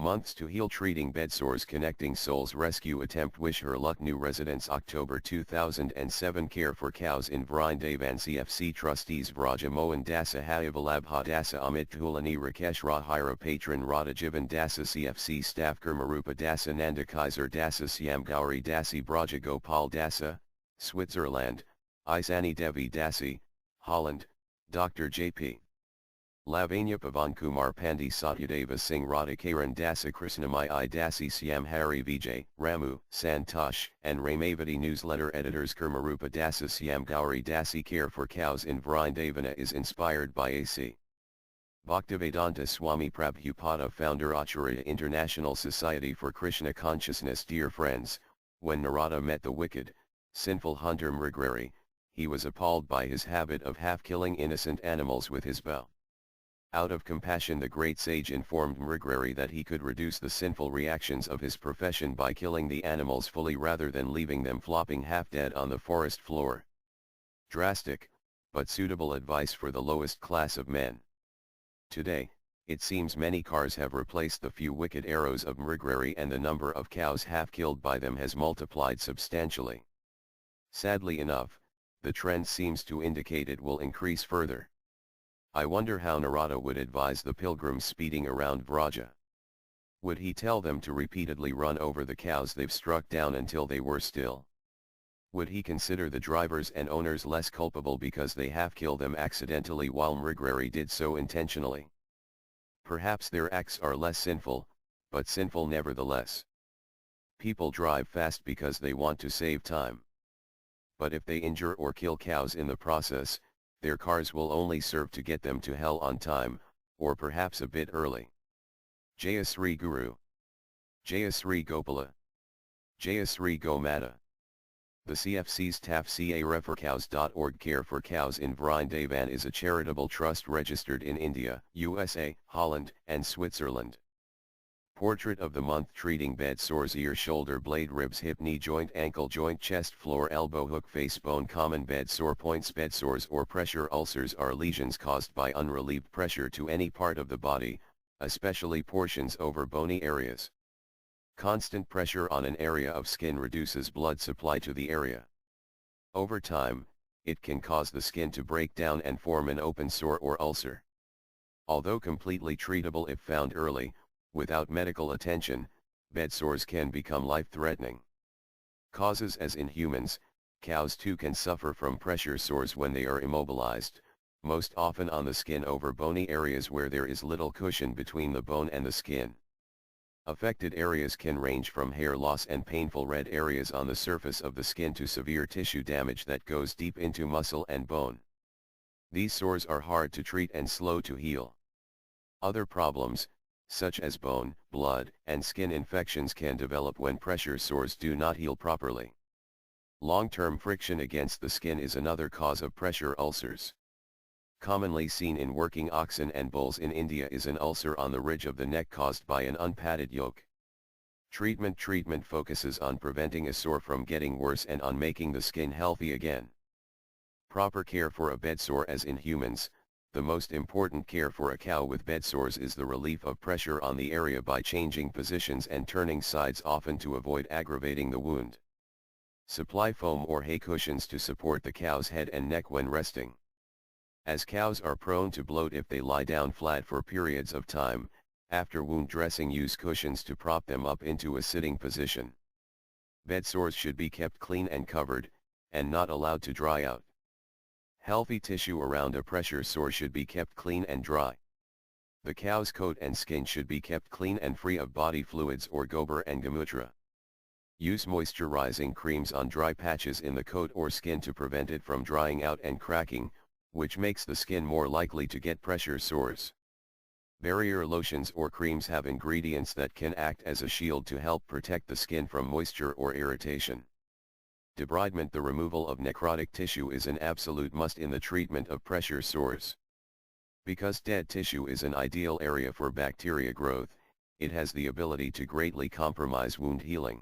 Months to heal treating bedsores connecting souls rescue attempt wish her luck new residents October 2007 care for cows in Vrindavan CFC trustees Vraja Mohan Dasa Hayavalabha Dasa Amit Tulani Rakesh Rahira patron Radha Jivan Dasa CFC staff Kurmarupa Dasa Nanda Kaiser Dasa Siam Gauri Dasi Braja Gopal Dasa, Switzerland, Isani Devi Dasi, Holland, Dr. J.P. Lavanya Pavan Kumar Pandi Satyadeva Singh Radha Karan Dasa Krishnamai I Dasi Siam Hari Vijay, Ramu, Santosh, and Ramavati newsletter editors Kurmarupa Dasa Siam Gauri Dasi care for cows in Vrindavana is inspired by A.C. Bhaktivedanta Swami Prabhupada founder Acharya International Society for Krishna Consciousness. Dear friends, when Narada met the wicked, sinful hunter Mrigrari, he was appalled by his habit of half-killing innocent animals with his bow. Out of compassion the great sage informed Mrigrari that he could reduce the sinful reactions of his profession by killing the animals fully rather than leaving them flopping half-dead on the forest floor. Drastic, but suitable advice for the lowest class of men. Today, it seems many cars have replaced the few wicked arrows of Mrigrari and the number of cows half-killed by them has multiplied substantially. Sadly enough, the trend seems to indicate it will increase further. I wonder how Narada would advise the pilgrims speeding around Vraja. Would he tell them to repeatedly run over the cows they've struck down until they were still? Would he consider the drivers and owners less culpable because they half-kill them accidentally while Mrigrari did so intentionally? Perhaps their acts are less sinful, but sinful nevertheless. People drive fast because they want to save time. But if they injure or kill cows in the process, their cars will only serve to get them to hell on time, or perhaps a bit early. Jaya Sri Guru. Jaya Sri Gopala. Jaya Sri Gomata. The CFC's TAF-CA-REFORCOWS.org Care for Cows in Vrindavan is a charitable trust registered in India, USA, Holland, and Switzerland. Portrait of the month treating bed sores ear shoulder blade ribs hip knee joint ankle joint chest floor elbow hook face bone common bed sore points. Bed sores or pressure ulcers are lesions caused by unrelieved pressure to any part of the body, especially portions over bony areas. Constant pressure on an area of skin reduces blood supply to the area. Over time, it can cause the skin to break down and form an open sore or ulcer. Although completely treatable if found early, without medical attention, bed sores can become life-threatening. Causes: as in humans, cows too can suffer from pressure sores when they are immobilized, most often on the skin over bony areas where there is little cushion between the bone and the skin. Affected areas can range from hair loss and painful red areas on the surface of the skin to severe tissue damage that goes deep into muscle and bone. These sores are hard to treat and slow to heal. Other problems, such as bone, blood, and skin infections can develop when pressure sores do not heal properly. Long-term friction against the skin is another cause of pressure ulcers. Commonly seen in working oxen and bulls in India is an ulcer on the ridge of the neck caused by an unpadded yoke. Treatment focuses on preventing a sore from getting worse and on making the skin healthy again. Proper care for a bedsore: as in humans, the most important care for a cow with bedsores is the relief of pressure on the area by changing positions and turning sides often to avoid aggravating the wound. Supply foam or hay cushions to support the cow's head and neck when resting. As cows are prone to bloat if they lie down flat for periods of time, after wound dressing use cushions to prop them up into a sitting position. Bedsores should be kept clean and covered, and not allowed to dry out. Healthy tissue around a pressure sore should be kept clean and dry. The cow's coat and skin should be kept clean and free of body fluids or gobar and gamutra. Use moisturizing creams on dry patches in the coat or skin to prevent it from drying out and cracking, which makes the skin more likely to get pressure sores. Barrier lotions or creams have ingredients that can act as a shield to help protect the skin from moisture or irritation. Debridement: the removal of necrotic tissue is an absolute must in the treatment of pressure sores. Because dead tissue is an ideal area for bacteria growth, it has the ability to greatly compromise wound healing.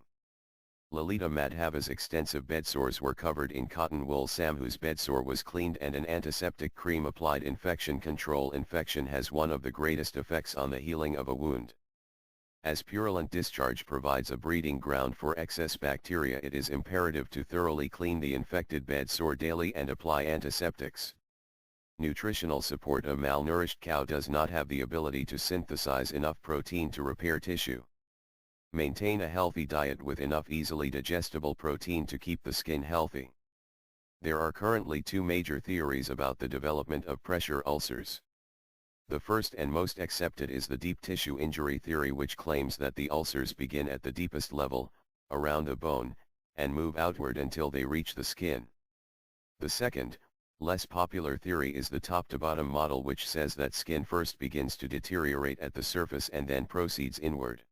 Lalita Madhava's extensive bedsores were covered in cotton wool. Samhu's bedsore was cleaned and an antiseptic cream applied. Infection control: infection has one of the greatest effects on the healing of a wound. As purulent discharge provides a breeding ground for excess bacteria, it is imperative to thoroughly clean the infected bed sore daily and apply antiseptics. Nutritional support: a malnourished cow does not have the ability to synthesize enough protein to repair tissue. Maintain a healthy diet with enough easily digestible protein to keep the skin healthy. There are currently two major theories about the development of pressure ulcers. The first and most accepted is the deep tissue injury theory, which claims that the ulcers begin at the deepest level, around the bone, and move outward until they reach the skin. The second, less popular theory is the top-to-bottom model, which says that skin first begins to deteriorate at the surface and then proceeds inward.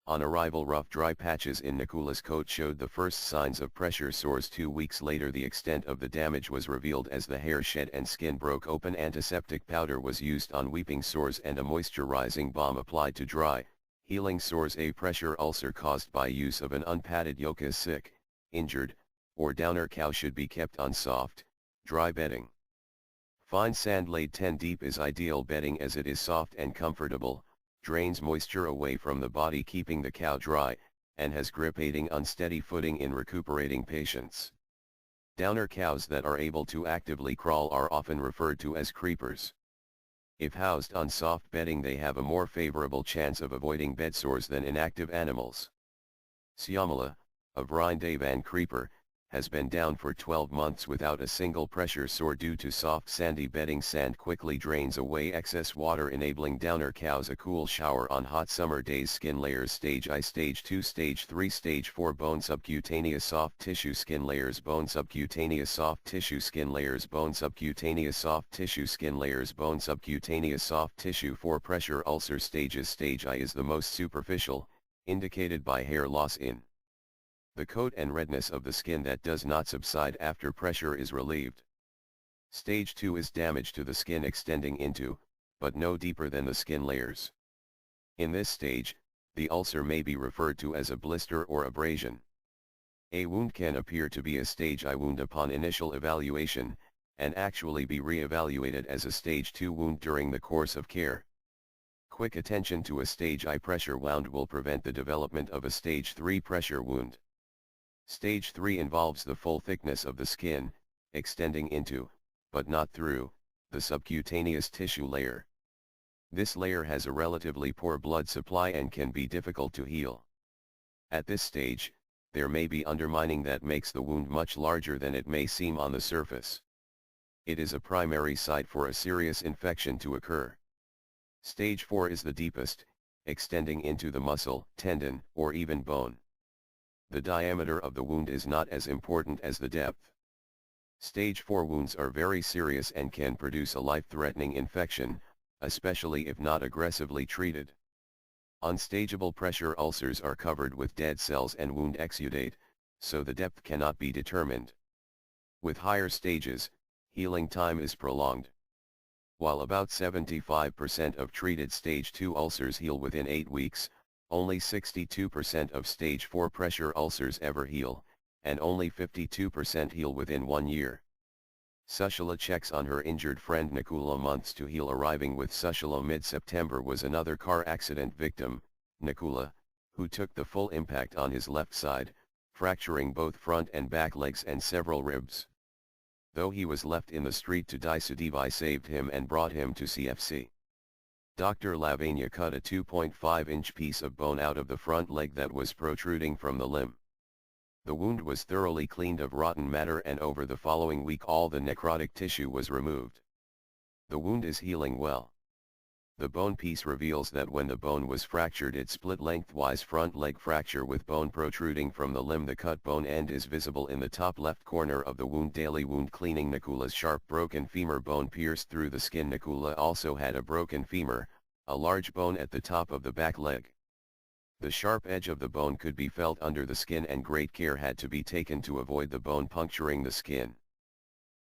On arrival, rough dry patches in Nicula's coat showed the first signs of pressure sores. 2 weeks later, the extent of the damage was revealed as the hair shed and skin broke open. Antiseptic powder was used on weeping sores and a moisturizing balm applied to dry, healing sores. A pressure ulcer caused by use of an unpadded yoke is sick, injured, or downer cow should be kept on soft, dry bedding. Fine sand laid 10 deep is ideal bedding as it is soft and comfortable, drains moisture away from the body, keeping the cow dry, and has grip, aiding unsteady footing in recuperating patients. Downer cows that are able to actively crawl are often referred to as creepers. If housed on soft bedding, they have a more favorable chance of avoiding bed sores than inactive animals. Syamala, a Vrindavan creeper, has been down for 12 months without a single pressure sore due to soft sandy bedding. Sand quickly drains away excess water, enabling downer cows a cool shower on hot summer days. Skin layers: Stage I, Stage 2, Stage 3, Stage 4. Bone: subcutaneous soft tissue skin layers. Bone: subcutaneous soft tissue skin layers. Bone: subcutaneous soft tissue skin layers. Bone: subcutaneous soft tissue. 4. Pressure ulcer stages. Stage I is the most superficial, indicated by hair loss in the coat and redness of the skin that does not subside after pressure is relieved. Stage 2 is damage to the skin extending into, but no deeper than the skin layers. In this stage, the ulcer may be referred to as a blister or abrasion. A wound can appear to be a Stage I wound upon initial evaluation, and actually be re-evaluated as a Stage 2 wound during the course of care. Quick attention to a Stage I pressure wound will prevent the development of a Stage 3 pressure wound. Stage 3 involves the full thickness of the skin, extending into, but not through, the subcutaneous tissue layer. This layer has a relatively poor blood supply and can be difficult to heal. At this stage, there may be undermining that makes the wound much larger than it may seem on the surface. It is a primary site for a serious infection to occur. Stage 4 is the deepest, extending into the muscle, tendon, or even bone. The diameter of the wound is not as important as the depth. Stage 4 wounds are very serious and can produce a life-threatening infection, especially if not aggressively treated. Unstageable pressure ulcers are covered with dead cells and wound exudate, so the depth cannot be determined. With higher stages, healing time is prolonged. While about 75% of treated Stage 2 ulcers heal within 8 weeks, only 62% of Stage 4 pressure ulcers ever heal, and only 52% heal within 1 year. Sushala checks on her injured friend Nicula. Months to heal. Arriving with Sushala mid-September was another car accident victim, Nicula, who took the full impact on his left side, fracturing both front and back legs and several ribs. Though he was left in the street to die, Sudevi saved him and brought him to CFC. Dr. Lavanya cut a 2.5-inch piece of bone out of the front leg that was protruding from the limb. The wound was thoroughly cleaned of rotten matter, and over the following week all the necrotic tissue was removed. The wound is healing well. The bone piece reveals that when the bone was fractured it split lengthwise. Front leg fracture with bone protruding from the limb. The cut bone end is visible in the top left corner of the wound. Daily wound cleaning. Nicula's sharp broken femur bone pierced through the skin. Nicula also had a broken femur, a large bone at the top of the back leg. The sharp edge of the bone could be felt under the skin, and great care had to be taken to avoid the bone puncturing the skin.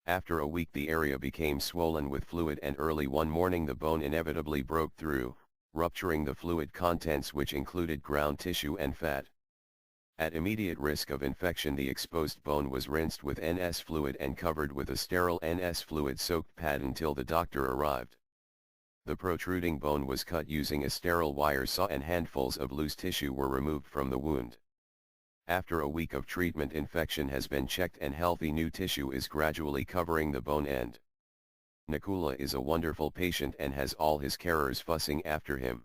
After a week the area became swollen with fluid, and early one morning the bone inevitably broke through, rupturing the fluid contents, which included ground tissue and fat. At immediate risk of infection, the exposed bone was rinsed with NS fluid and covered with a sterile NS fluid soaked pad until the doctor arrived. The protruding bone was cut using a sterile wire saw and handfuls of loose tissue were removed from the wound. After a week of treatment, infection has been checked and healthy new tissue is gradually covering the bone end. Nakula is a wonderful patient and has all his carers fussing after him.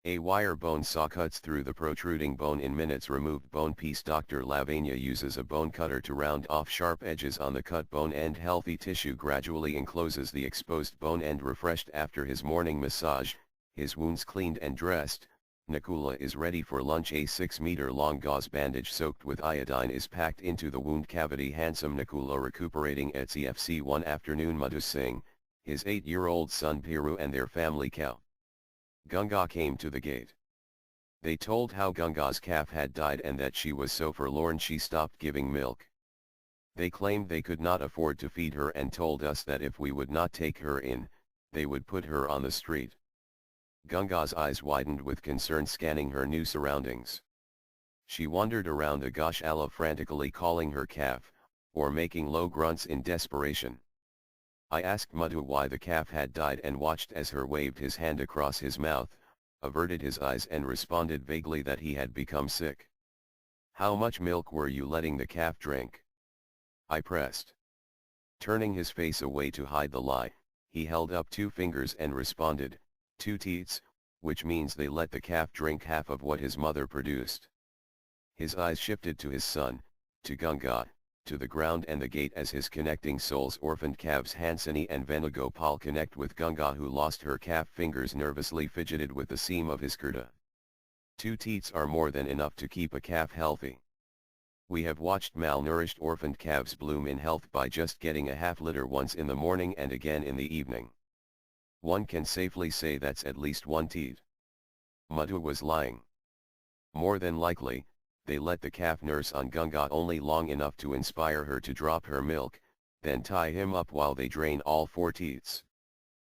A wire bone saw cuts through the protruding bone in minutes. Removed bone piece. Dr. Lavanya uses a bone cutter to round off sharp edges on the cut bone end. Healthy tissue gradually encloses the exposed bone end. Refreshed after his morning massage, his wounds cleaned and dressed, Nakula is ready for lunch. A 6-meter-long gauze bandage soaked with iodine is packed into the wound cavity. Handsome Nakula recuperating at CFC. One afternoon, Madhu Singh, his 8-year-old son Piru and their family cow Ganga came to the gate. They told how Ganga's calf had died and that she was so forlorn she stopped giving milk. They claimed they could not afford to feed her and told us that if we would not take her in, they would put her on the street. Ganga's eyes widened with concern, scanning her new surroundings. She wandered around the Goshala frantically calling her calf, or making low grunts in desperation. I asked Madhu why the calf had died and watched as her waved his hand across his mouth, averted his eyes and responded vaguely that he had become sick. How much milk were you letting the calf drink? I pressed. Turning his face away to hide the lie, he held up 2 fingers and responded, 2 teats, which means they let the calf drink half of what his mother produced. His eyes shifted to his son, to Ganga, to the ground and the gate as his connecting souls. Orphaned calves Hansini and Venugopal connect with Ganga, who lost her calf. Fingers nervously fidgeted with the seam of his kurta. 2 teats are more than enough to keep a calf healthy. We have watched malnourished orphaned calves bloom in health by just getting a half liter once in the morning and again in the evening. One can safely say that's at least 1 teat. Madhu was lying. More than likely, they let the calf nurse on Ganga only long enough to inspire her to drop her milk, then tie him up while they drain all 4 teats.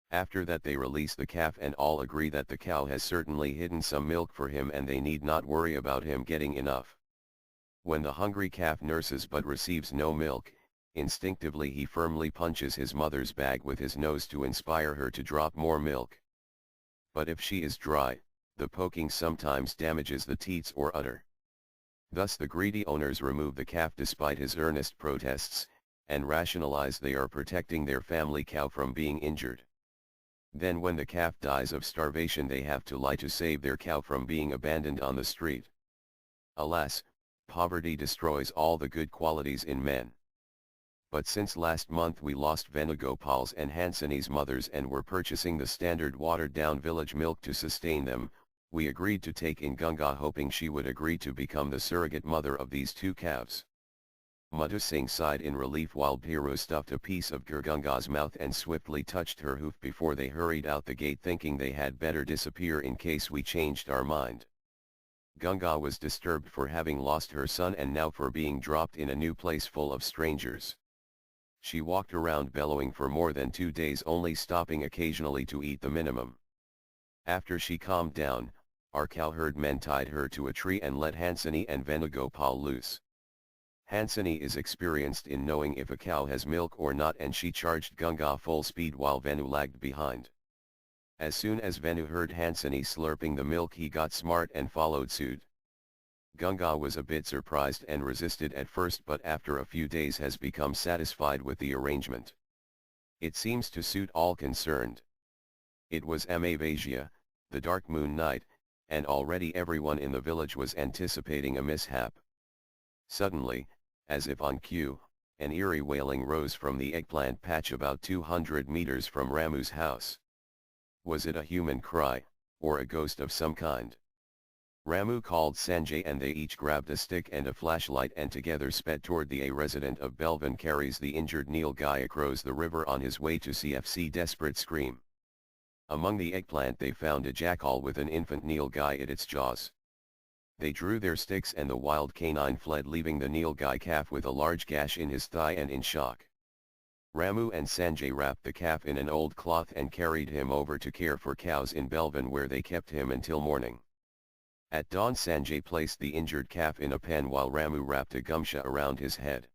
After that they release the calf and all agree that the cow has certainly hidden some milk for him and they need not worry about him getting enough. When the hungry calf nurses but receives no milk, instinctively he firmly punches his mother's bag with his nose to inspire her to drop more milk. But if she is dry, the poking sometimes damages the teats or udder. Thus the greedy owners remove the calf despite his earnest protests, and rationalize they are protecting their family cow from being injured. Then when the calf dies of starvation they have to lie to save their cow from being abandoned on the street. Alas, poverty destroys all the good qualities in men. But since last month we lost Venugopal's and Hansini's mothers and were purchasing the standard watered-down village milk to sustain them, we agreed to take in Ganga hoping she would agree to become the surrogate mother of these 2 calves. Madhu Singh sighed in relief while Piru stuffed a piece of Ganga's mouth and swiftly touched her hoof before they hurried out the gate, thinking they had better disappear in case we changed our mind. Ganga was disturbed for having lost her son and now for being dropped in a new place full of strangers. She walked around bellowing for more than 2 days, only stopping occasionally to eat the minimum. After she calmed down, our cowherd men tied her to a tree and let Hansini and Venugopal loose. Hansini is experienced in knowing if a cow has milk or not and she charged Ganga full speed while Venu lagged behind. As soon as Venu heard Hansini slurping the milk he got smart and followed suit. Ganga was a bit surprised and resisted at first but after a few days has become satisfied with the arrangement. It seems to suit all concerned. It was Amavasya, the dark moon night, and already everyone in the village was anticipating a mishap. Suddenly, as if on cue, an eerie wailing rose from the eggplant patch about 200 meters from Ramu's house. Was it a human cry, or a ghost of some kind? Ramu called Sanjay and they each grabbed a stick and a flashlight and together sped toward the A resident of Belvan carries the injured Neil Guy across the river on his way to CFC. Desperate scream. Among the eggplant they found a jackal with an infant Neil Guy at its jaws. They drew their sticks and the wild canine fled, leaving the Neil Guy calf with a large gash in his thigh and in shock. Ramu and Sanjay wrapped the calf in an old cloth and carried him over to care for cows in Belvan where they kept him until morning. At dawn Sanjay placed the injured calf in a pen while Ramu wrapped a gumsha around his head.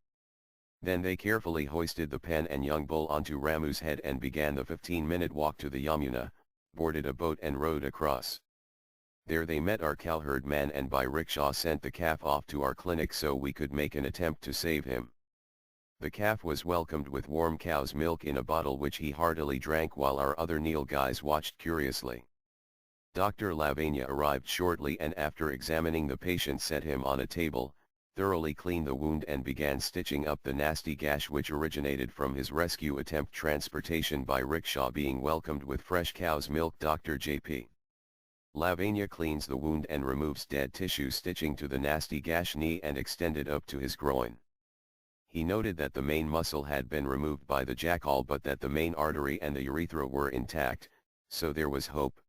Then they carefully hoisted the pen and young bull onto Ramu's head and began the 15-minute walk to the Yamuna, boarded a boat and rowed across. There they met our cowherd man and by rickshaw sent the calf off to our clinic so we could make an attempt to save him. The calf was welcomed with warm cow's milk in a bottle which he heartily drank while our other Neil guys watched curiously. Dr. Lavania arrived shortly and after examining the patient set him on a table, thoroughly cleaned the wound and began stitching up the nasty gash which originated from his rescue attempt. Transportation by rickshaw being welcomed with fresh cow's milk. Dr. J.P. Lavania cleans the wound and removes dead tissue, stitching to the nasty gash knee and extended up to his groin. He noted that the main muscle had been removed by the jackal but that the main artery and the urethra were intact, so there was hope.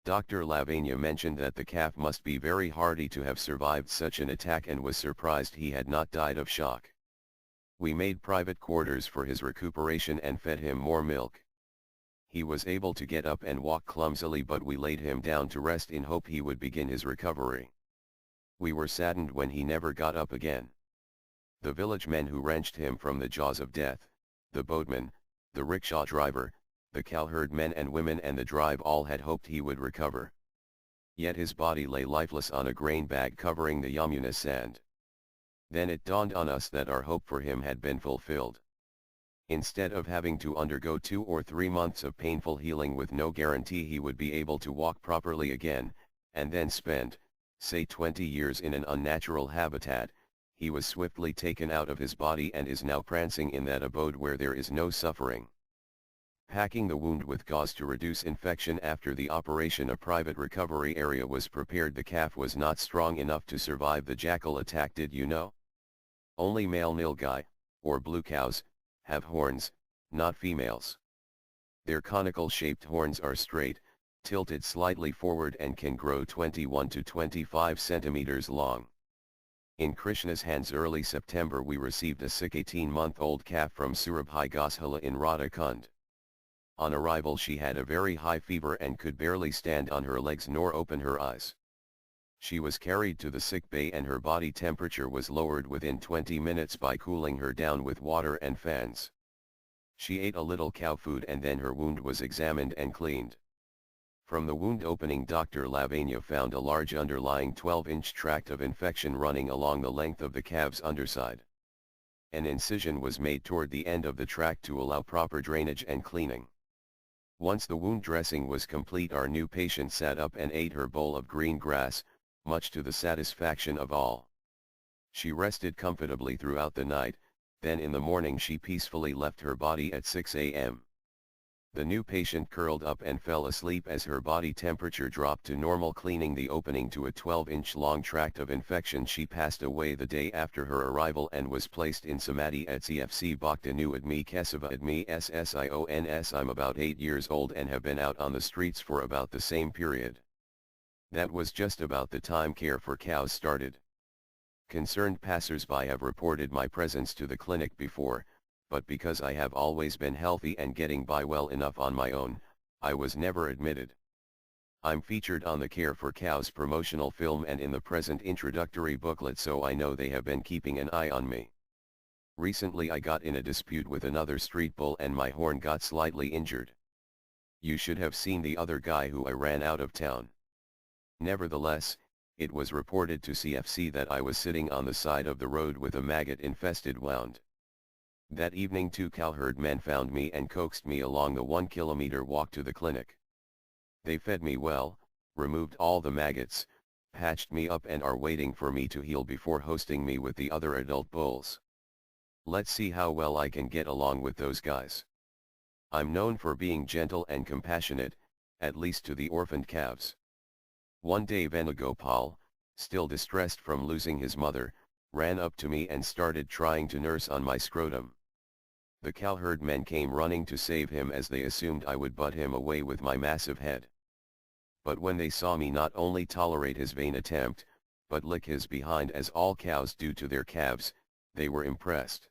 Dr. Lavania mentioned that the calf must be very hardy to have survived such an attack and was surprised he had not died of shock. We made private quarters for his recuperation and fed him more milk. He was able to get up and walk clumsily but we laid him down to rest in hope he would begin his recovery. We were saddened when he never got up again. The village men who wrenched him from the jaws of death, the boatman, the rickshaw driver, the cowherd men and women and the drive all had hoped he would recover. Yet his body lay lifeless on a grain bag covering the Yamuna sand. Then it dawned on us that our hope for him had been fulfilled. Instead of having to undergo 2 or 3 months of painful healing with no guarantee he would be able to walk properly again, and then spend, say 20 years in an unnatural habitat, he was swiftly taken out of his body and is now prancing in that abode where there is no suffering. Packing the wound with gauze to reduce infection after the operation, a private recovery area was prepared. The calf was not strong enough to survive the jackal attack, did you know? Only male nilgai, or blue cows, have horns, not females. Their conical-shaped horns are straight, tilted slightly forward and can grow 21 to 25 centimeters long. In Krishna's hands early September we received a sick 18-month-old calf from Surabhai Goshala in Radhakund. On arrival she had a very high fever and could barely stand on her legs nor open her eyes. She was carried to the sick bay and her body temperature was lowered within 20 minutes by cooling her down with water and fans. She ate a little cow food and then her wound was examined and cleaned. From the wound opening, Dr. Lavania found a large underlying 12-inch tract of infection running along the length of the calf's underside. An incision was made toward the end of the tract to allow proper drainage and cleaning. Once the wound dressing was complete, our new patient sat up and ate her bowl of green grass, much to the satisfaction of all. She rested comfortably throughout the night, then in the morning she peacefully left her body at 6 a.m. The new patient curled up and fell asleep as her body temperature dropped to normal, cleaning the opening to a 12-inch long tract of infection. She passed away the day after her arrival and was placed in Samadhi at CFC Bhaktanu Admi Kesava Admi Ssions. I'm about 8 years old and have been out on the streets for about the same period. That was just about the time Care for Cows started. Concerned passers-by have reported my presence to the clinic before, but because I have always been healthy and getting by well enough on my own, I was never admitted. I'm featured on the Care for Cows promotional film and in the present introductory booklet, so I know they have been keeping an eye on me. Recently I got in a dispute with another street bull and my horn got slightly injured. You should have seen the other guy who I ran out of town. Nevertheless, it was reported to CFC that I was sitting on the side of the road with a maggot-infested wound. That evening 2 cowherd men found me and coaxed me along the 1-kilometer walk to the clinic. They fed me well, removed all the maggots, patched me up and are waiting for me to heal before hosting me with the other adult bulls. Let's see how well I can get along with those guys. I'm known for being gentle and compassionate, at least to the orphaned calves. One day Venugopal, still distressed from losing his mother, ran up to me and started trying to nurse on my scrotum. The cowherd men came running to save him as they assumed I would butt him away with my massive head. But when they saw me not only tolerate his vain attempt, but lick his behind as all cows do to their calves, they were impressed.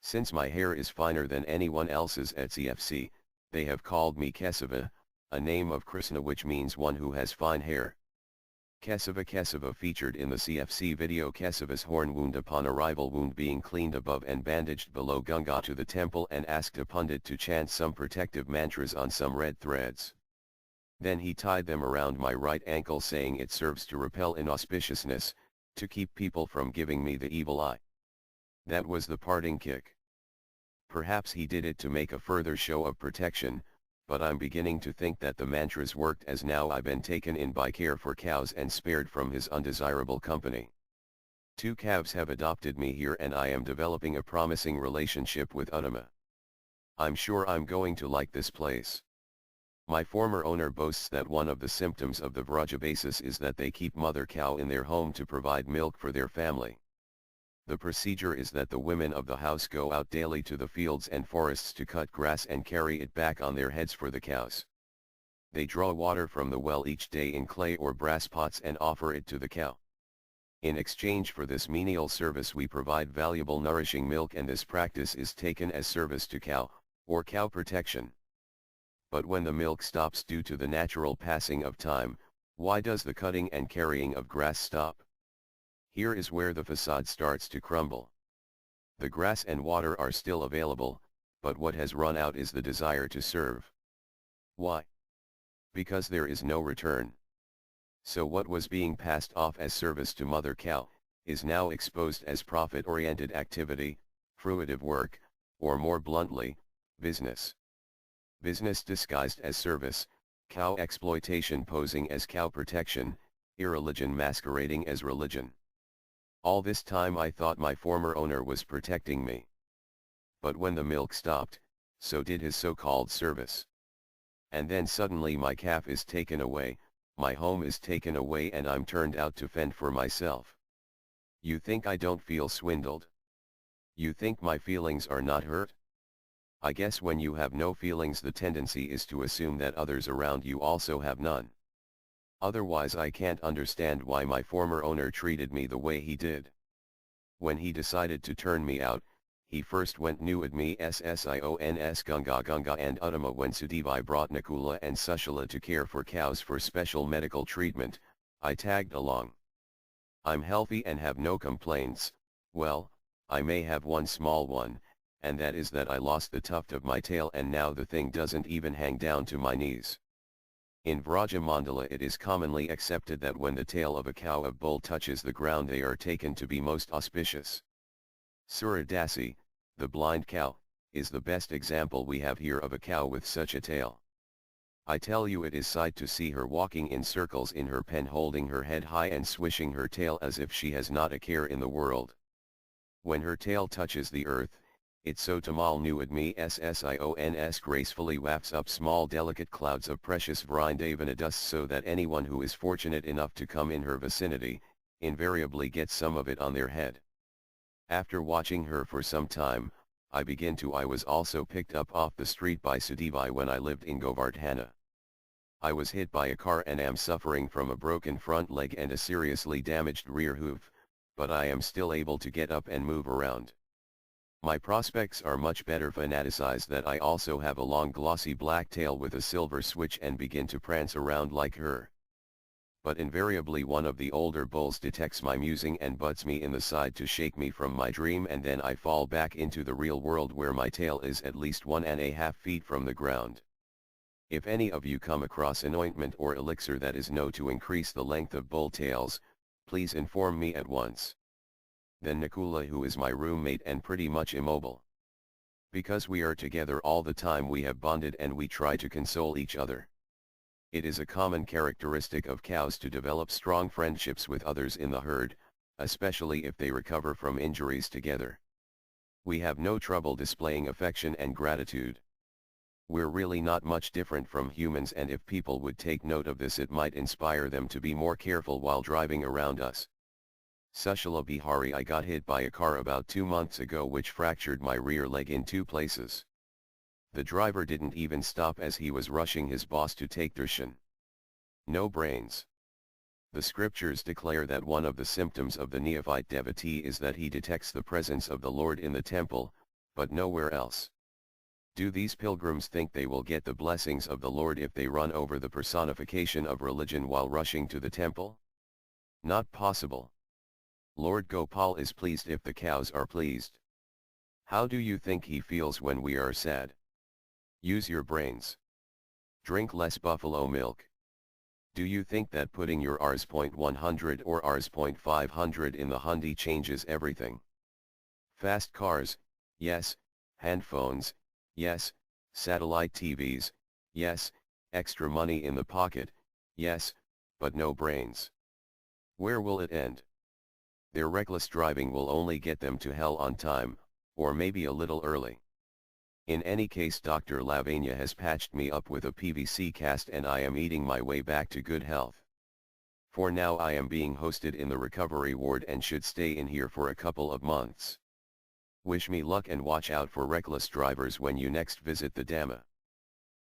Since my hair is finer than anyone else's at CFC, they have called me Kesava, a name of Krishna which means one who has fine hair. Kesava featured in the CFC video. Kesava's horn wound upon arrival, wound being cleaned above and bandaged below. Gunga to the temple and asked a pundit to chant some protective mantras on some red threads. Then he tied them around my right ankle, saying it serves to repel inauspiciousness, to keep people from giving me the evil eye. That was the parting kick. Perhaps he did it to make a further show of protection, but I'm beginning to think that the mantras worked, as now I've been taken in by Care for Cows and spared from his undesirable company. 2 calves have adopted me here and I am developing a promising relationship with Uttama. I'm sure I'm going to like this place. My former owner boasts that one of the symptoms of the Vrajabasis is that they keep mother cow in their home to provide milk for their family. The procedure is that the women of the house go out daily to the fields and forests to cut grass and carry it back on their heads for the cows. They draw water from the well each day in clay or brass pots and offer it to the cow. In exchange for this menial service we provide valuable nourishing milk, and this practice is taken as service to cow, or cow protection. But when the milk stops due to the natural passing of time, why does the cutting and carrying of grass stop? Here is where the facade starts to crumble. The grass and water are still available, but what has run out is the desire to serve. Why? Because there is no return. So what was being passed off as service to mother cow, is now exposed as profit-oriented activity, fruitive work, or more bluntly, business. Business disguised as service, cow exploitation posing as cow protection, irreligion masquerading as religion. All this time I thought my former owner was protecting me. But when the milk stopped, so did his so-called service. And then suddenly my calf is taken away, my home is taken away, and I'm turned out to fend for myself. You think I don't feel swindled? You think my feelings are not hurt? I guess when you have no feelings, the tendency is to assume that others around you also have none. Otherwise I can't understand why my former owner treated me the way he did. When he decided to turn me out, he first went new at me Ssions Gunga and Uttama. When Sudevi brought Nakula and Sushila to Care for Cows for special medical treatment, I tagged along. I'm healthy and have no complaints. Well, I may have one small one, and that is that I lost the tuft of my tail and now the thing doesn't even hang down to my knees. In Vrajamandala it is commonly accepted that when the tail of a cow of bull touches the ground they are taken to be most auspicious. Suradasi, the blind cow, is the best example we have here of a cow with such a tail. I tell you, it is sight to see her walking in circles in her pen, holding her head high and swishing her tail as if she has not a care in the world. When her tail touches the earth, it so tamal nuadmi ssions gracefully wafts up small delicate clouds of precious Vrindavana dust, so that anyone who is fortunate enough to come in her vicinity, invariably gets some of it on their head. After watching her for some time, I was also picked up off the street by Sudevi when I lived in Govardhana. I was hit by a car and am suffering from a broken front leg and a seriously damaged rear hoof, but I am still able to get up and move around. My prospects are much better fanaticized that I also have a long glossy black tail with a silver switch and begin to prance around like her. But invariably one of the older bulls detects my musing and butts me in the side to shake me from my dream, and then I fall back into the real world where my tail is at least 1.5 feet from the ground. If any of you come across an ointment or elixir that is known to increase the length of bull tails, please inform me at once. Then Nakula, who is my roommate and pretty much immobile. Because we are together all the time, we have bonded and we try to console each other. It is a common characteristic of cows to develop strong friendships with others in the herd, especially if they recover from injuries together. We have no trouble displaying affection and gratitude. We're really not much different from humans, and if people would take note of this, it might inspire them to be more careful while driving around us. Sushila Bihari, I got hit by a car about 2 months ago which fractured my rear leg in 2 places. The driver didn't even stop as he was rushing his boss to take darshan. No brains. The scriptures declare that one of the symptoms of the neophyte devotee is that he detects the presence of the Lord in the temple, but nowhere else. Do these pilgrims think they will get the blessings of the Lord if they run over the personification of religion while rushing to the temple? Not possible. Lord Gopal is pleased if the cows are pleased. How do you think he feels when we are sad? Use your brains. Drink less buffalo milk. Do you think that putting your Rs.100 or Rs.500 in the Hyundai changes everything? Fast cars, yes, handphones, yes, satellite TVs, yes, extra money in the pocket, yes, but no brains. Where will it end? Their reckless driving will only get them to hell on time, or maybe a little early. In any case, Dr. Lavanya has patched me up with a PVC cast and I am eating my way back to good health. For now I am being hosted in the recovery ward and should stay in here for a couple of months. Wish me luck and watch out for reckless drivers when you next visit the Dhamma.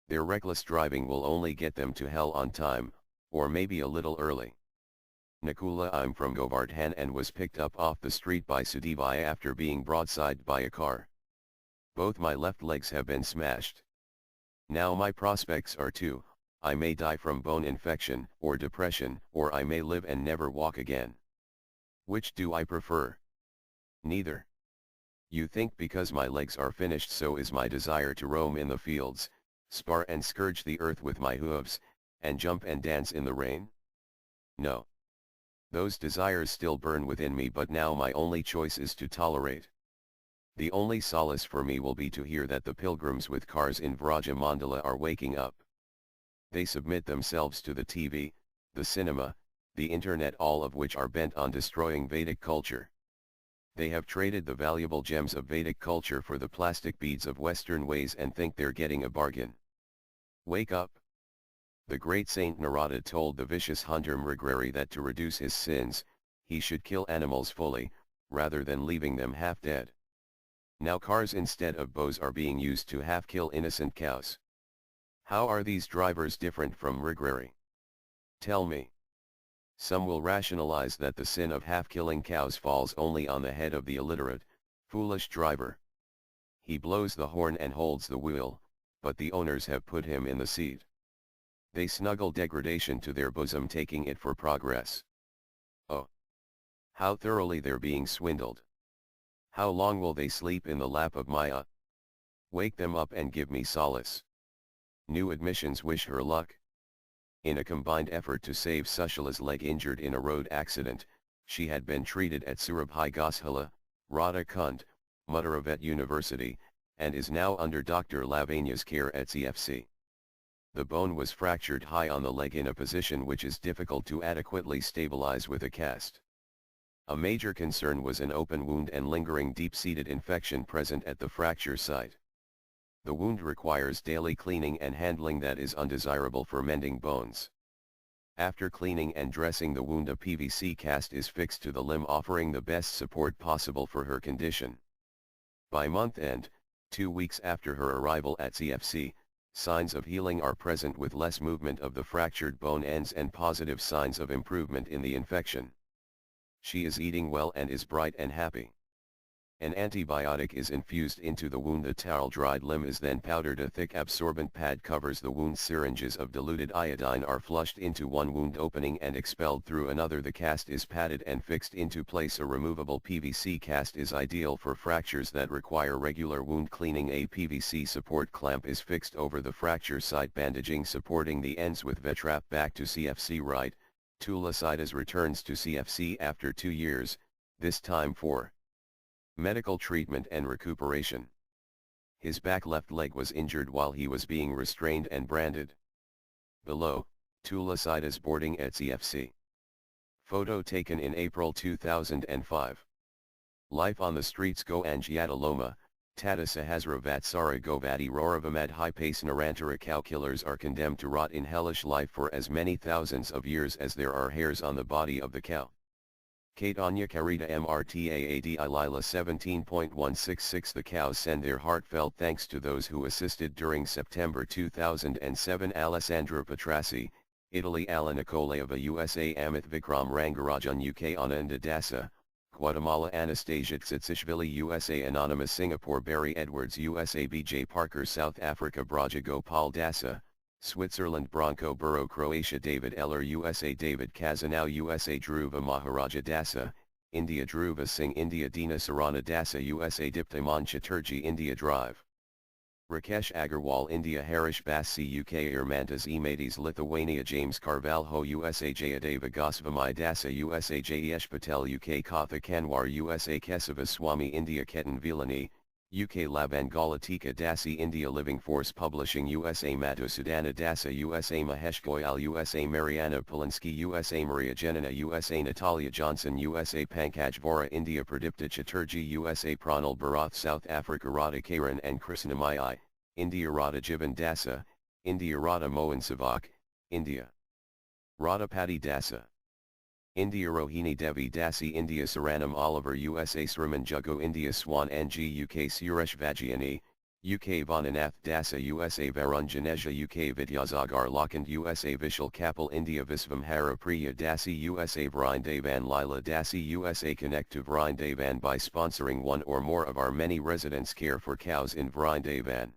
Their reckless driving will only get them to hell on time, or maybe a little early. Nakula, I'm from Govardhan and was picked up off the street by Sudivai after being broadsided by a car. Both my left legs have been smashed. Now my prospects are two: I may die from bone infection or depression, or I may live and never walk again. Which do I prefer? Neither. You think because my legs are finished so is my desire to roam in the fields, spar and scourge the earth with my hooves, and jump and dance in the rain? No. Those desires still burn within me, but now my only choice is to tolerate. The only solace for me will be to hear that the pilgrims with cars in Vrajamandala are waking up. They submit themselves to the TV, the cinema, the internet, all of which are bent on destroying Vedic culture. They have traded the valuable gems of Vedic culture for the plastic beads of Western ways and think they're getting a bargain. Wake up! The great Saint Narada told the vicious hunter Mrigrari that to reduce his sins, he should kill animals fully, rather than leaving them half dead. Now cars instead of bows are being used to half-kill innocent cows. How are these drivers different from Mrigrari? Tell me. Some will rationalize that the sin of half-killing cows falls only on the head of the illiterate, foolish driver. He blows the horn and holds the wheel, but the owners have put him in the seat. They snuggle degradation to their bosom, taking it for progress. Oh! How thoroughly they're being swindled. How long will they sleep in the lap of Maya? Wake them up and give me solace. New admissions wish her luck. In a combined effort to save Sushala's leg injured in a road accident, she had been treated at Surabhi Goshala, Radha Kund, Muttaravet University, and is now under Dr. Lavanya's care at CFC. The bone was fractured high on the leg in a position which is difficult to adequately stabilize with a cast. A major concern was an open wound and lingering deep-seated infection present at the fracture site. The wound requires daily cleaning and handling that is undesirable for mending bones. After cleaning and dressing the wound, a PVC cast is fixed to the limb, offering the best support possible for her condition. By month end, 2 weeks after her arrival at CFC, signs of healing are present with less movement of the fractured bone ends and positive signs of improvement in the infection. She is eating well and is bright and happy. An antibiotic is infused into the wound. The towel-dried limb is then powdered. A thick absorbent pad covers the wound. Syringes of diluted iodine are flushed into one wound opening and expelled through another. The cast is padded and fixed into place. A removable PVC cast is ideal for fractures that require regular wound cleaning. A PVC support clamp is fixed over the fracture site, bandaging supporting the ends with Vetrap. Back to CFC. Right, Tulasidas returns to CFC after 2 years, this time for medical treatment and recuperation. His back left leg was injured while he was being restrained and branded. Below, Tulasidas boarding at CFC. Photo taken in April 2005. Life on the streets. Go Angiataloma, Tata Sahasra Vatsara Govadi Roravamad High Pace Narantara. Cow killers are condemned to rot in hellish life for as many thousands of years as there are hairs on the body of the cow. Caitanya Karita Mrtaadi Lila 17.166. The cows send their heartfelt thanks to those who assisted during September 2007. Alessandra Petrassi, Italy. Alla Nikolaeva, USA. Amit Vikram Rangarajan, UK. Ananda Dasa, Guatemala. Anastasia Tsitsishvili, USA. Anonymous, Singapore. Barry Edwards, USA. BJ Parker, South Africa. Braja Gopal Dasa, Switzerland Bronco Burrow Croatia David Eller USA David Kazanau USA Dhruva Maharaja Dasa, India Dhruva Singh India Dina Sarana Dasa USA Diptaman Chatterjee India Drive Rakesh Agarwal India Harish Bassi UK Irmantas Emades Lithuania James Carvalho USA Jayadeva Gosvami Dasa USA Jayesh Patel UK Katha Kanwar USA Kesava Swami India Ketan Vilani, UK Labangalatika Dasi India Living Force Publishing USA Madhusudana Dasa USA Mahesh Goyal USA Mariana Polinsky USA Maria Janina USA Natalia Johnson USA Pankaj Vora India Pradipta Chatterjee USA Pranal Bharath South Africa Radha Karan and Krishnamai, India Radha Jivan Dasa, India Radha Mohan Savak, India Radha Patti Dasa India Rohini Devi Dasi India Saranam Oliver USA Sriman Jugo India Swan NG UK Suresh Vajiani, UK Vananath Dasa USA Varun Janeja UK Vidyasagar Lakand USA Vishal Kapil India Visvam Harapriya Dasi USA Vrindavan Lila Dasi USA Connect to Vrindavan by sponsoring one or more of our many residents care for cows in Vrindavan.